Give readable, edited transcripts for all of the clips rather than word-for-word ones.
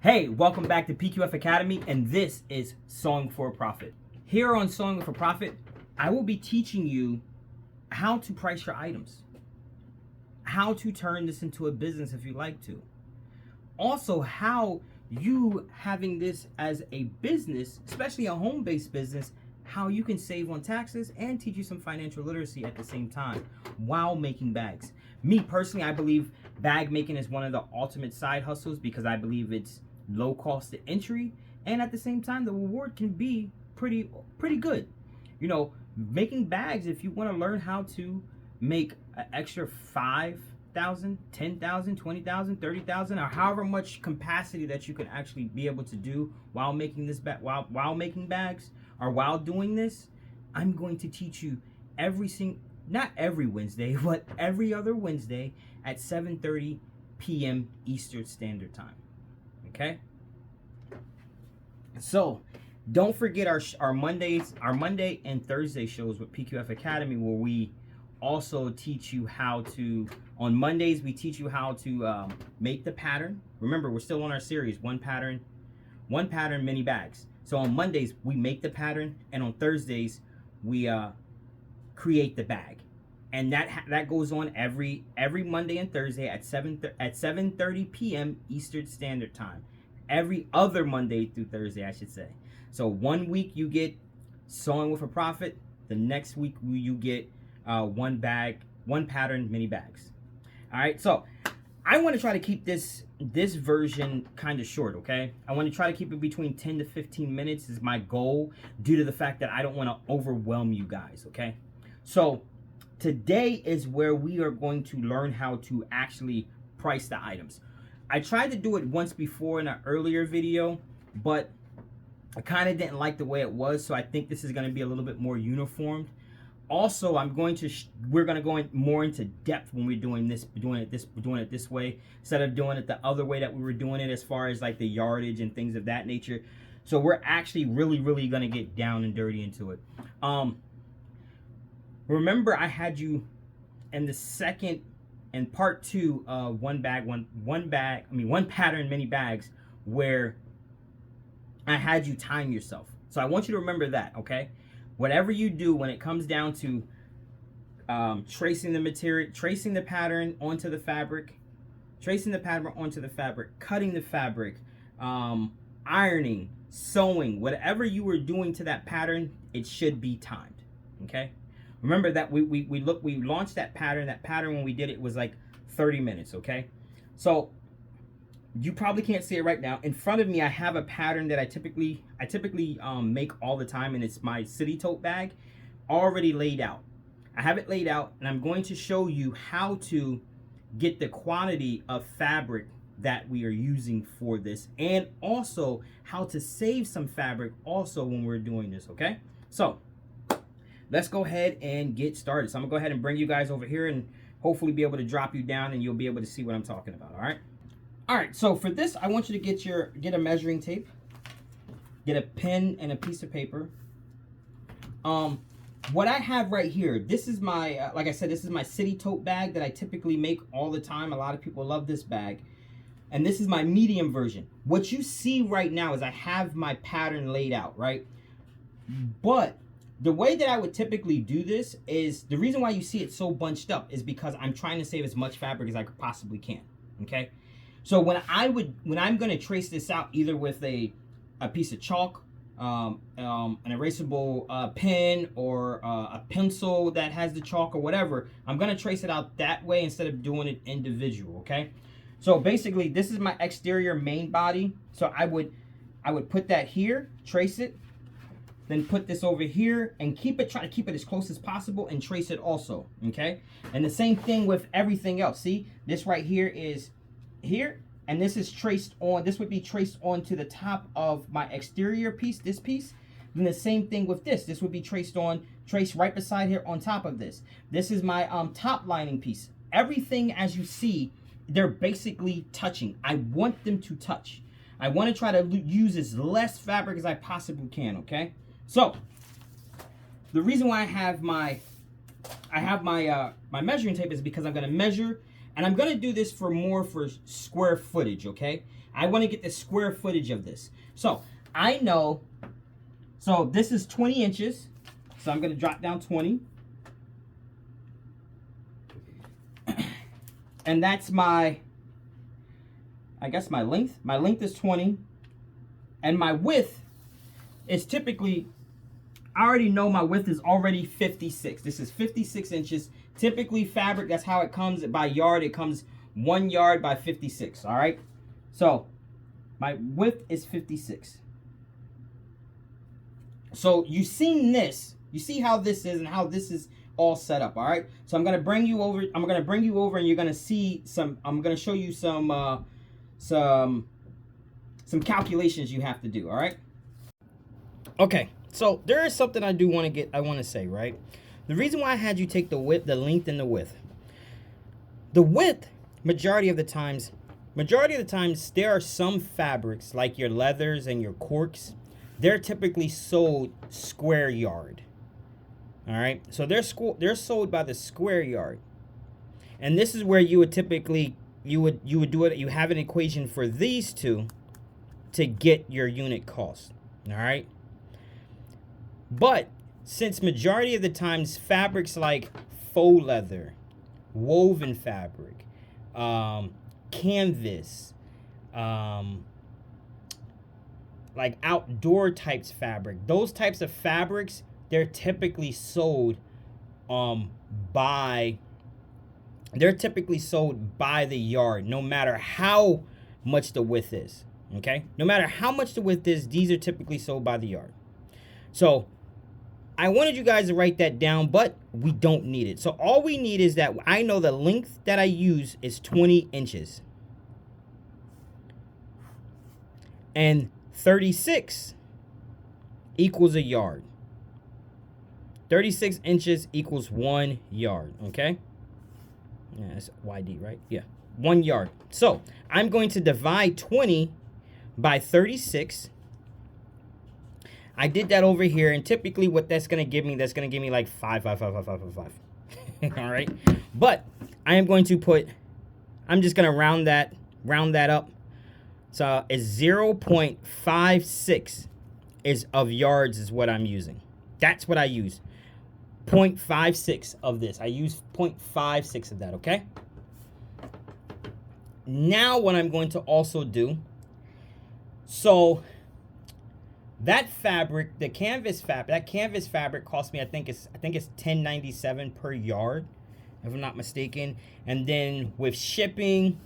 Hey, welcome back to PQF Academy, and this is Sewing for a Profit. Here on Sewing for Profit, I will be teaching you how to price your items, how to turn this into a business if you like to. Also, how you having this as a business, especially a home-based business, how you can save on taxes and teach you some financial literacy at the same time while making bags. Me personally, I believe bag making is one of the ultimate side hustles because I believe it's low cost to entry, and at the same time the reward can be pretty good. You know, making bags, if you want to learn how to make an extra 5,000, 10,000, 20,000, 30,000, or however much capacity that you can actually be able to do while making this while making bags or while doing this, I'm going to teach you not every Wednesday, but every other Wednesday at 7:30 p.m. Eastern Standard Time. Okay, so don't forget our Monday and Thursday shows with PQF Academy, where we also teach you how to, on Mondays we teach you how to make the pattern. Remember, we're still on our series, one pattern, many bags. So on Mondays we make the pattern, and on Thursdays we create the bag. And that goes on every Monday and Thursday at 7:30 p.m. Eastern Standard Time. Every other Monday through Thursday, I should say. So one week you get Sewing with a Profit. The next week you get one pattern, many bags. All right. So I want to try to keep this version kind of short. Okay. I want to try to keep it between 10 to 15 minutes is my goal, due to the fact that I don't want to overwhelm you guys. Okay. So today is where we are going to learn how to actually price the items. I tried to do it once before in an earlier video, but I kind of didn't like the way it was, so I think this is going to be a little bit more uniformed. Also, we're going to go more into depth when we're doing it this way, instead of doing it the other way that we were doing it, as far as like the yardage and things of that nature. So we're actually really going to get down and dirty into it. Remember, I had you in the second and part 2 of one pattern, many bags, where I had you time yourself. So I want you to remember that, okay? Whatever you do when it comes down to tracing the material, tracing the pattern onto the fabric, cutting the fabric, ironing, sewing, whatever you were doing to that pattern, it should be timed, okay? Remember that we launched that pattern. That pattern, when we did it, was like 30 minutes, okay? So you probably can't see it right now. In front of me, I have a pattern that I typically make all the time, and it's my city tote bag, already laid out. I have it laid out, and I'm going to show you how to get the quantity of fabric that we are using for this, and also how to save some fabric also when we're doing this, okay? So let's go ahead and get started. So I'm gonna go ahead and bring you guys over here and hopefully be able to drop you down, and you'll be able to see what I'm talking about. All right, so for this, I want you to get a measuring tape, get a pen and a piece of paper. What I have right here, this is my like I said, this is my city tote bag that I typically make all the time. A lot of people love this bag, and this is my medium version. What you see right now is I have my pattern laid out, right? But the way that I would typically do this is, the reason why you see it so bunched up is because I'm trying to save as much fabric as I possibly can, okay? So when I'm going to trace this out, either with a piece of chalk, an erasable pen, or a pencil that has the chalk or whatever, I'm going to trace it out that way instead of doing it individual, okay? So basically, this is my exterior main body. So I would put that here, trace it, then put this over here and try to keep it as close as possible and trace it also, okay? And the same thing with everything else. See, this right here is here, and this is traced on, this would be traced onto the top of my exterior piece, this piece. Then the same thing with this would be traced right beside here on top of this. This is my top lining piece. Everything, as you see, they're basically touching. I want them to touch. I want to try to use as less fabric as I possibly can, okay? So the reason why I have my measuring tape is because I'm going to measure, and I'm going to do this for square footage, okay? I want to get the square footage of this. So I know, so this is 20 inches. So I'm going to drop down 20. And that's my, I guess my length. My length is 20. And my width is typically, I already know my width is already 56. This is 56 inches. Typically fabric, that's how it comes by yard. It comes 1 yard by 56, all right? So my width is 56. So you've seen this. You see how this is and how this is all set up, all right? So I'm gonna bring you over. I'm gonna bring you over, and you're gonna see some. I'm gonna show you some calculations you have to do, all right? Okay. So there is something I want to say, right? The reason why I had you take the width, the length, and the width. The width, majority of the times, there are some fabrics like your leathers and your corks. They're typically sold square yard. All right, so they're sold by the square yard, and this is where you would typically you would do it. You have an equation for these two to get your unit cost. All right, but since majority of the times fabrics like faux leather, woven fabric, canvas, like outdoor types fabric, those types of fabrics, they're typically sold by the yard, no matter how much the width is. Okay, no matter how much the width is, these are typically sold by the yard. So I wanted you guys to write that down, but we don't need it. So all we need is that I know the length that I use is 20 inches. And 36 equals a yard. 36 inches equals 1 yard, okay? Yeah, that's YD, right? Yeah, 1 yard. So I'm going to divide 20 by 36. I did that over here, and typically what that's going to give me like 5. All right? But I am going to put, I'm just going to round that up. So it's 0.56 is of yards is what I'm using. That's what I use. 0.56 of this. I use 0.56 of that, okay? Now what I'm going to also do, so that fabric, the canvas fabric cost me, I think it's $10.97 per yard, if I'm not mistaken. And then with shipping,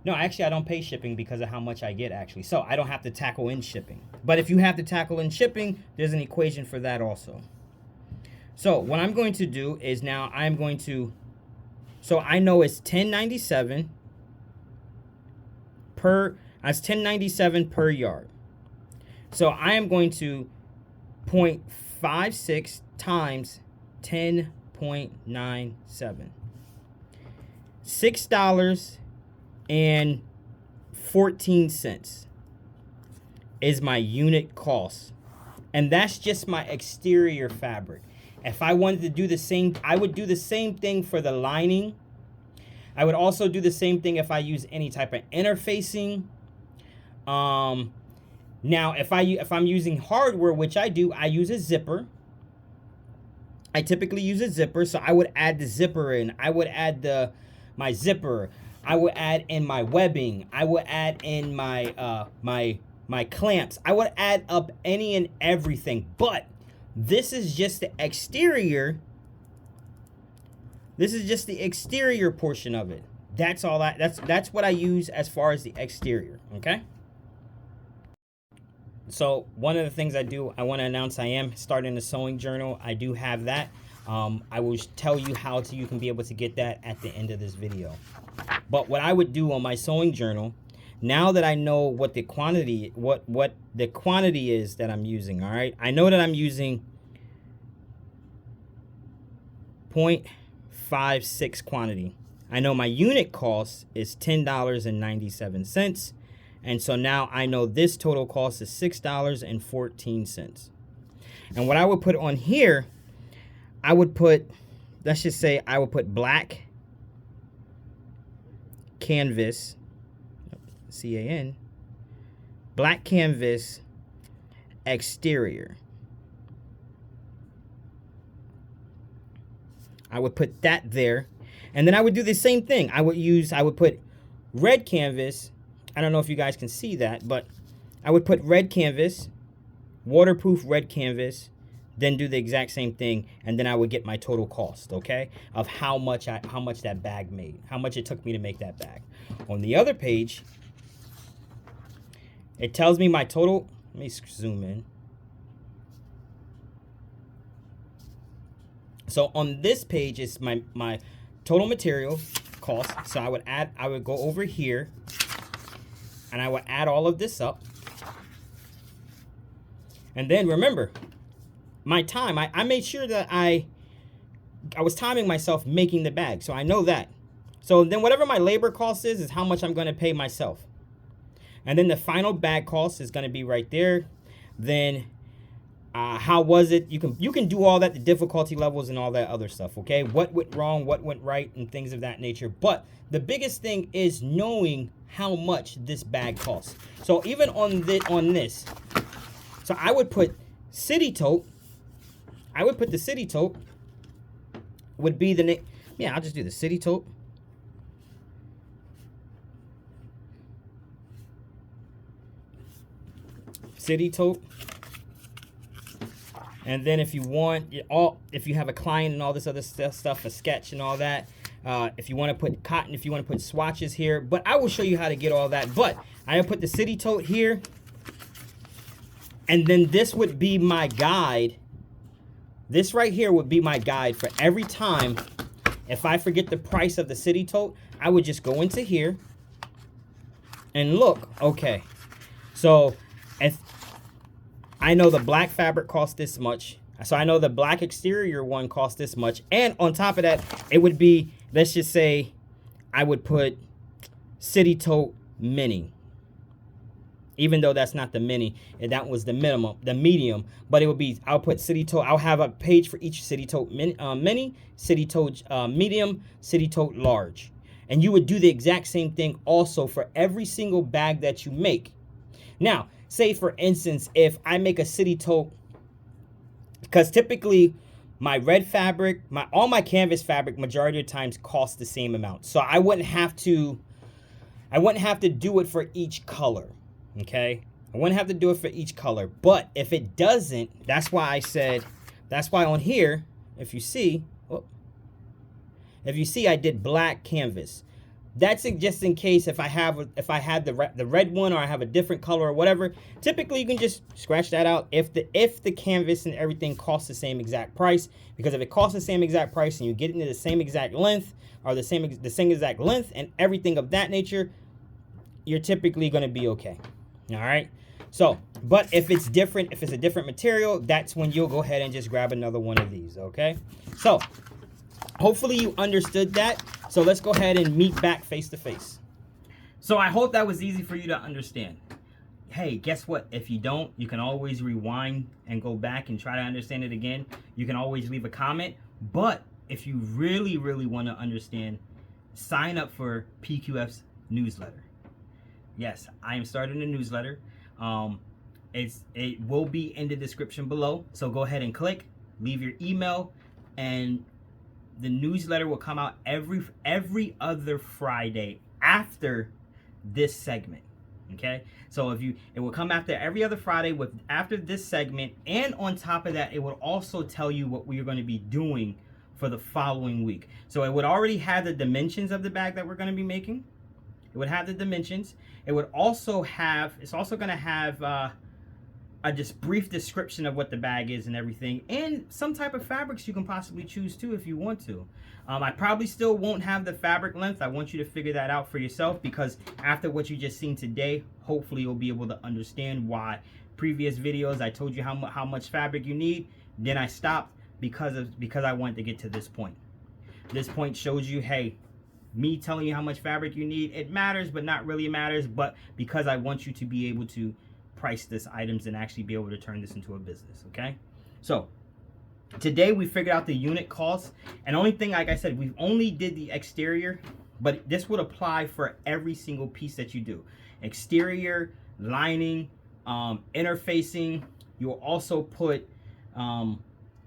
no, actually I don't pay shipping because of how much I get actually. So I don't have to tackle in shipping. But if you have to tackle in shipping, there's an equation for that also. So what I'm going to do is now I'm going to, so I know it's $10.97 per, that's $10.97 per yard. So I am going to 0.56 times 10.97. $6.14 is my unit cost. And that's just my exterior fabric. If I wanted to do the same, I would do the same thing for the lining. I would also do the same thing if I use any type of interfacing. Now, if I'm using hardware, which I do, I use a zipper. I typically use a zipper, so I would add the zipper in. I would add my zipper. I would add in my webbing. I would add in my my clamps. I would add up any and everything. But this is just the exterior. This is just the exterior portion of it. That's all that's what I use as far as the exterior, okay? So one of the things I do, I want to announce I am starting a sewing journal. I do have that. I will tell you how you can be able to get that at the end of this video. But what I would do on my sewing journal, now that I know what the quantity, what the quantity is that I'm using, all right? I know that I'm using 0.56 quantity. I know my unit cost is $10.97. And so now I know this total cost is $6.14. And what I would put on here, I would put, let's just say I would put black canvas C-A-N, black canvas exterior. I would put that there. And then I would do the same thing. I would put red canvas. I don't know if you guys can see that, but I would put red canvas, waterproof red canvas, then do the exact same thing, and then I would get my total cost, okay, of how much that bag made, how much it took me to make that bag. On the other page, it tells me my total. Let me zoom in. So on this page is my total material cost. So I would go over here and I would add all of this up. And then remember, my time, I made sure that I was timing myself making the bag. So I know that. So then whatever my labor cost is how much I'm going to pay myself. And then the final bag cost is going to be right there. Then how was it? You can do all that, the difficulty levels and all that other stuff, okay? What went wrong, what went right, and things of that nature. But the biggest thing is knowing how much this bag costs. So even on this, so I would put city tote. I would put the city tote would be the name. Yeah, I'll just do the city tote. City tote. And then if you want, if you have a client and all this other stuff, a sketch and all that, if you want to put cotton, if you want to put swatches here, but I will show you how to get all that. But I put the city tote here, and then this would be my guide. This right here would be my guide for every time. If I forget the price of the city tote, I would just go into here and look. Okay, so if I know the black fabric costs this much, so I know the black exterior one costs this much, and on top of that, it would be, let's just say I would put city tote mini, even though that's not the mini, and that was the minimum, the medium, but it would be, I'll put city tote, I'll have a page for each city tote mini, city tote medium, city tote large. And you would do the exact same thing also for every single bag that you make. Now, say for instance, if I make a city tote, because typically my red fabric, all my canvas fabric majority of the times cost the same amount. So I wouldn't have to do it for each color. Okay, I wouldn't have to do it for each color. But if it doesn't, that's why on here, if you see I did black canvas. That's just in case if I had the red one, or I have a different color or whatever. Typically, you can just scratch that out if the canvas and everything costs the same exact price. Because if it costs the same exact price and you get into the same exact length, or the same exact length and everything of that nature, you're typically going to be okay. All right. So, but if it's different, if it's a different material, that's when you'll go ahead and just grab another one of these. Okay. So hopefully you understood that. So let's go ahead and meet back face to face. So I hope that was easy for you to understand. Hey, guess what? If you don't, you can always rewind and go back and try to understand it again. You can always leave a comment. But if you really, really want to understand, sign up for PQF's newsletter. Yes, I am starting a newsletter. It will be in the description below. So go ahead and click, leave your email, and the newsletter will come out every other Friday after this segment. Okay, so it will come after every other Friday after this segment, and on top of that, it will also tell you what we are going to be doing for the following week. So it would already have the dimensions of the bag that we're going to be making. It would have the dimensions. It would also have, it's also going to have a just brief description of what the bag is and everything, and some type of fabrics you can possibly choose too if you want to. I probably still won't have the fabric length. I want you to figure that out for yourself, because after what you just seen today, hopefully you'll be able to understand why previous videos I told you how much fabric you need, then I stopped because I wanted to get to this point. This point shows you, hey, me telling you how much fabric you need, it matters, but not really matters, but because I want you to be able to price this items and actually be able to turn this into a business. Okay, so today we figured out the unit cost, and only thing, like I said, we've only did the exterior, but this would apply for every single piece that you do. exterior, lining, interfacing. You'll also put,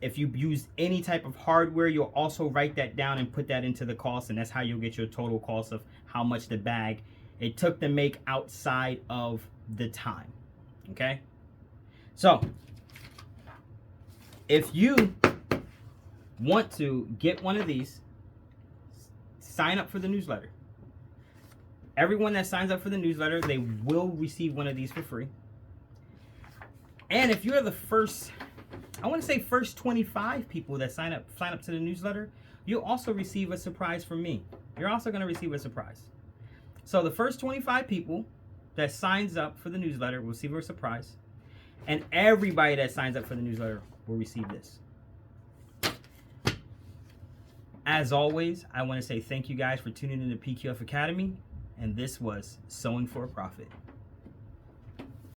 if you use any type of hardware, you'll also write that down and put that into the cost, and that's how you'll get your total cost of how much the bag it took to make outside of the time. Okay, so if you want to get one of these, sign up for the newsletter. Everyone that signs up for the newsletter, they will receive one of these for free. And if you're the first, I want to say first 25 people that sign up to the newsletter, you'll also receive a surprise from me. You're also going to receive a surprise. So the first 25 people that signs up for the newsletter will receive a surprise. And everybody that signs up for the newsletter will receive this. As always, I want to say thank you guys for tuning in to PQF Academy. And this was Sewing for a Profit.